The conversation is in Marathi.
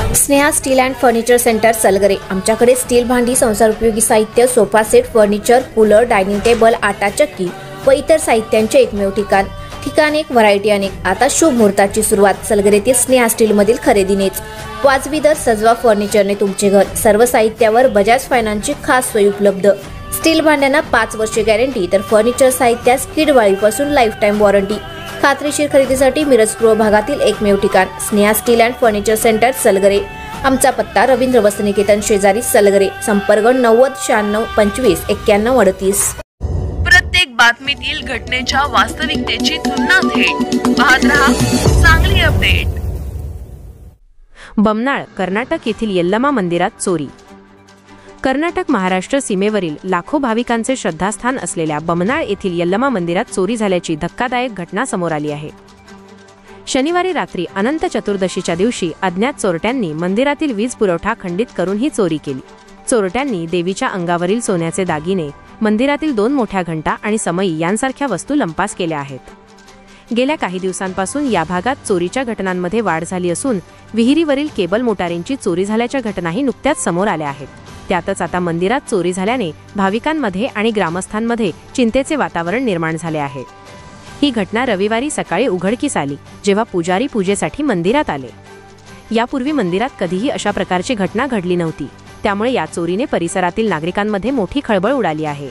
Sneha steel and furniture centre Salgare. आमच्याकडे स्टील भांडी, संसार उपयोगी साहित्य, sofa set, furniture, cooler, dining table, आटा चक्की व इतर साहित्यांचे एकमेव ठिकाण एक, व्हरायटी अनेक। आता शुभ मुहूर्ताची सुरुवात सलगरेतील स्नेहा स्टील मधील खरेदीनेच। वाजवी दर, सजवा फर्निचरने तुमचे घर। सर्व साहित्यावर बजाज फायनान्सची खास सोय उपलब्ध। स्टील भांड्यांना 5 वर्षे गॅरंटी, तर फर्निचर साहित्यास किडवाळीपासून लाईफ टाइम वॉरंटी। खात्रीशीर खरेदीसाठी मिरज पूर्व भागातील एकमेव ठिकाण Sneha steel and furniture centre Salgare. आमचा पत्ता रवींद्र वस्त्रनिकेतन शेजारी सलगरे। संपर्क 90 96 25 91 38। प्रत्येक बातमीतील घटनेच्या वास्तविकतेची तुलना थेट पाहत रहा चांगली अपडेट। बमनाळ, कर्नाटक येथील यल्लमा मंदिरात चोरी। कर्नाटक महाराष्ट्र सीमेवरील लाखो भाविकांचे श्रद्धास्थान असलेल्या बमनाळ येथील यल्लमा मंदिरात चोरी झाल्याची धक्कादायक घटना समोर आली आहे। शनिवारी रात्री अनंत चतुर्दशीच्या दिवशी अज्ञात चोरट्यांनी मंदिरातील वीज पुरवठा खंडित करून ही चोरी केली। चोरट्यांनी देवीच्या अंगावरील सोन्याचे दागिने, मंदिरातील 2 मोठ्या घंटा आणि समई यांसारख्या वस्तू लंपास केल्या आहेत। गेल्या काही दिवसांपासून या भागात चोरीच्या घटनांमध्ये वाढ झाली असून विहिरीवरील केबल मोटारींची चोरी झाल्याच्या घटनाही नुकत्याच समोर आल्या आहेत। त्यातच आता मंदिरात चोरी झाल्याने भाविकांमध्ये आणि ग्रामस्थांमध्ये चिंतेचे वातावरण निर्माण झाले आहे। ही घटना रविवारी सकाळी उघडकीस आली, जेव्हा पुजारी पूजेसाठी मंदिरात आले। यापूर्वी मंदिरात कधीही अशा प्रकारची घटना घडली नव्हती, त्यामुळे या चोरीने परिसरातील नागरिकांमध्ये मोठी खळबळ उडाली आहे।